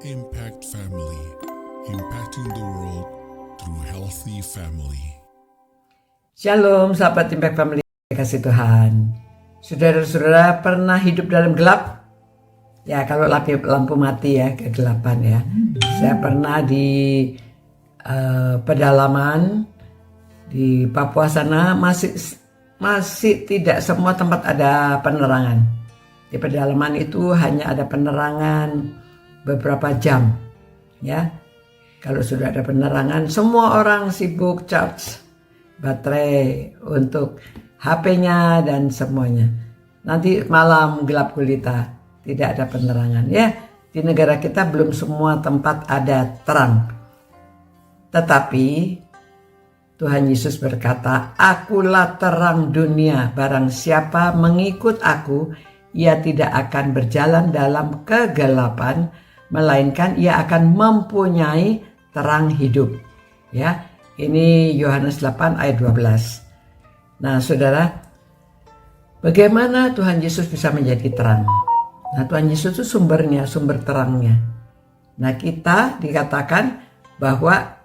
Impact Family, impacting the world through healthy family. Shalom sahabat Impact Family, kasih Tuhan. Saudara-saudara pernah hidup dalam gelap? Ya, kalau lampu mati ya, kegelapan ya. Saya pernah di pedalaman di Papua sana, masih tidak semua tempat ada penerangan. Di pedalaman itu hanya ada penerangan beberapa jam ya. Kalau sudah ada penerangan, semua orang sibuk charge baterai untuk HP-nya dan semuanya. Nanti malam gelap gulita, tidak ada penerangan ya. Di negara kita belum semua tempat ada terang. Tetapi Tuhan Yesus berkata, "Akulah terang dunia, barang siapa mengikut aku, ia tidak akan berjalan dalam kegelapan, melainkan ia akan mempunyai terang hidup." Ya, ini Yohanes 8 ayat 12. Nah, saudara, bagaimana Tuhan Yesus bisa menjadi terang? Nah, Tuhan Yesus itu sumbernya, sumber terangnya. Nah, kita dikatakan bahwa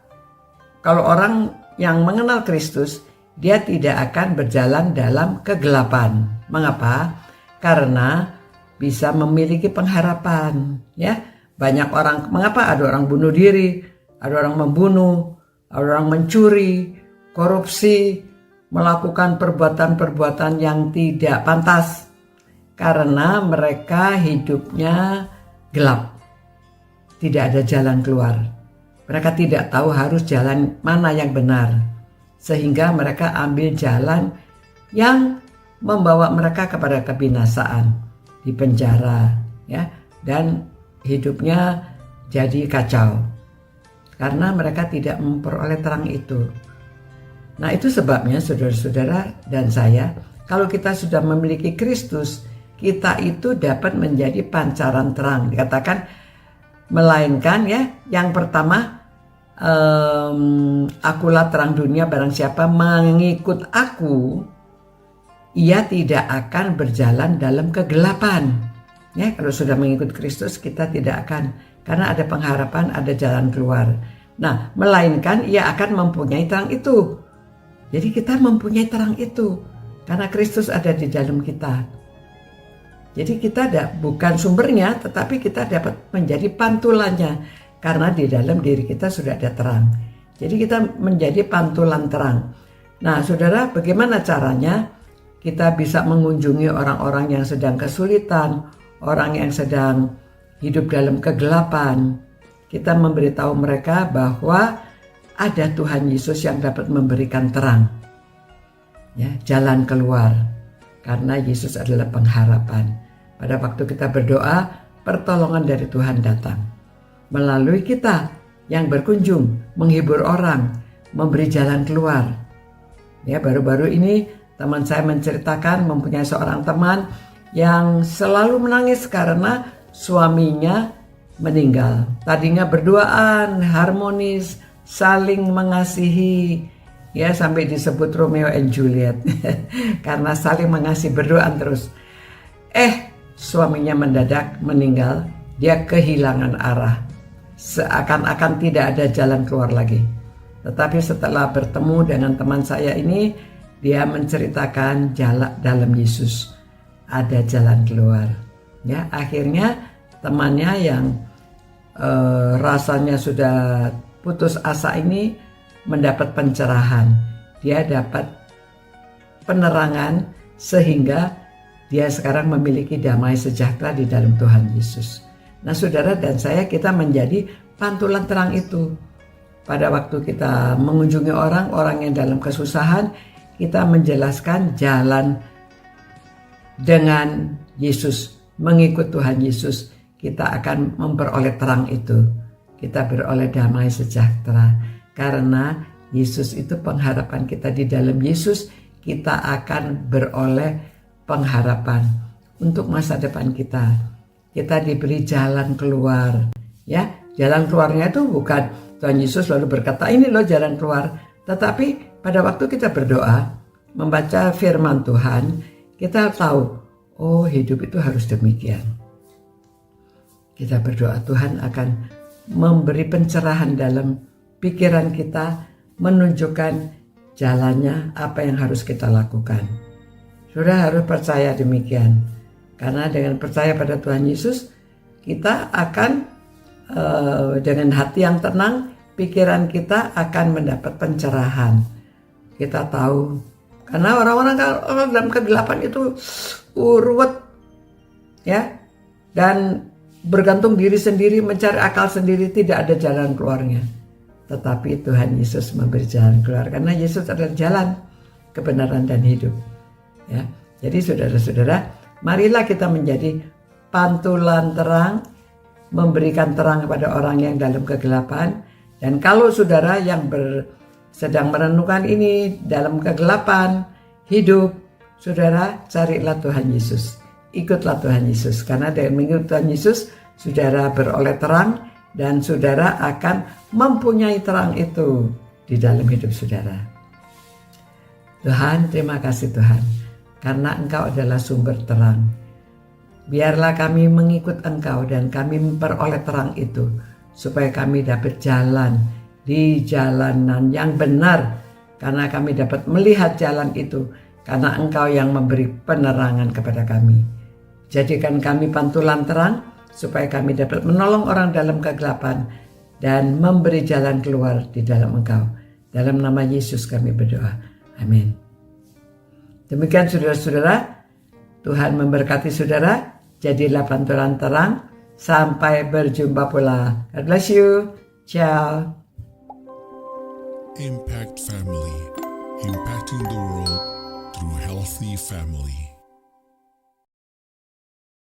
kalau orang yang mengenal Kristus, dia tidak akan berjalan dalam kegelapan. Mengapa? Karena bisa memiliki pengharapan, ya. Banyak orang, mengapa ada orang bunuh diri, ada orang membunuh, ada orang mencuri, korupsi, melakukan perbuatan-perbuatan yang tidak pantas. Karena mereka hidupnya gelap. Tidak ada jalan keluar. Mereka tidak tahu harus jalan mana yang benar. Sehingga mereka ambil jalan yang membawa mereka kepada kebinasaan, di penjara, ya, dan hidupnya jadi kacau karena mereka tidak memperoleh terang itu. Nah, itu sebabnya saudara-saudara dan saya, kalau kita sudah memiliki Kristus, kita itu dapat menjadi pancaran terang. Dikatakan melainkan ya, yang pertama, akulah terang dunia, barang siapa mengikut aku, ia tidak akan berjalan dalam kegelapan. Ya, kalau sudah mengikut Kristus, kita tidak akan, karena ada pengharapan, ada jalan keluar. Nah, melainkan ia akan mempunyai terang itu. Jadi kita mempunyai terang itu karena Kristus ada di dalam kita. Jadi kita bukan sumbernya, tetapi kita dapat menjadi pantulannya karena di dalam diri kita sudah ada terang. Jadi kita menjadi pantulan terang. Nah, saudara, bagaimana caranya kita bisa mengunjungi orang-orang yang sedang kesulitan, orang yang sedang hidup dalam kegelapan? Kita memberitahu mereka bahwa ada Tuhan Yesus yang dapat memberikan terang, ya, jalan keluar, karena Yesus adalah pengharapan. Pada waktu kita berdoa, pertolongan dari Tuhan datang melalui kita yang berkunjung, menghibur orang, memberi jalan keluar. Ya, baru-baru ini teman saya menceritakan mempunyai seorang teman yang selalu menangis karena suaminya meninggal. Tadinya berduaan, harmonis, saling mengasihi, ya, sampai disebut Romeo and Juliet karena saling mengasihi, berduaan terus. Suaminya mendadak meninggal, dia kehilangan arah, seakan-akan tidak ada jalan keluar lagi. Tetapi setelah bertemu dengan teman saya ini, dia menceritakan jalan dalam Yesus ada jalan keluar. Ya, akhirnya temannya yang rasanya sudah putus asa ini mendapat pencerahan. Dia dapat penerangan sehingga dia sekarang memiliki damai sejahtera di dalam Tuhan Yesus. Nah, saudara dan saya, kita menjadi pantulan terang itu. Pada waktu kita mengunjungi orang-orang yang dalam kesusahan, kita menjelaskan jalan dengan Yesus, mengikut Tuhan Yesus, kita akan memperoleh terang itu. Kita beroleh damai sejahtera. Karena Yesus itu pengharapan kita. Di dalam Yesus kita akan beroleh pengharapan untuk masa depan kita. Kita diberi jalan keluar. Ya, jalan keluarnya itu bukan Tuhan Yesus lalu berkata, "Ini loh jalan keluar." Tetapi pada waktu kita berdoa, membaca firman Tuhan, kita tahu, oh, hidup itu harus demikian. Kita berdoa Tuhan akan memberi pencerahan dalam pikiran kita, menunjukkan jalannya apa yang harus kita lakukan. Saudara harus percaya demikian. Karena dengan percaya pada Tuhan Yesus, kita akan dengan hati yang tenang, pikiran kita akan mendapat pencerahan. Kita tahu, karena orang-orang dalam kegelapan itu ruwet, ya, dan bergantung diri sendiri, mencari akal sendiri, tidak ada jalan keluarnya. Tetapi Tuhan Yesus memberi jalan keluar, karena Yesus adalah jalan, kebenaran dan hidup. Ya, jadi saudara-saudara, marilah kita menjadi pantulan terang, memberikan terang kepada orang yang dalam kegelapan. Dan kalau saudara yang sedang merenungkan ini dalam kegelapan hidup, saudara carilah Tuhan Yesus. Ikutlah Tuhan Yesus, karena dengan mengikut Tuhan Yesus, saudara beroleh terang dan saudara akan mempunyai terang itu di dalam hidup saudara. Tuhan, terima kasih Tuhan, karena Engkau adalah sumber terang. Biarlah kami mengikut Engkau dan kami memperoleh terang itu, supaya kami dapat jalan di jalanan yang benar, karena kami dapat melihat jalan itu, karena Engkau yang memberi penerangan kepada kami. Jadikan kami pantulan terang, supaya kami dapat menolong orang dalam kegelapan dan memberi jalan keluar di dalam Engkau. Dalam nama Yesus kami berdoa. Amin. Demikian saudara-saudara, Tuhan memberkati saudara. Jadilah pantulan terang. Sampai berjumpa pula. God bless you. Ciao. Impact Family, impacting the world through healthy family.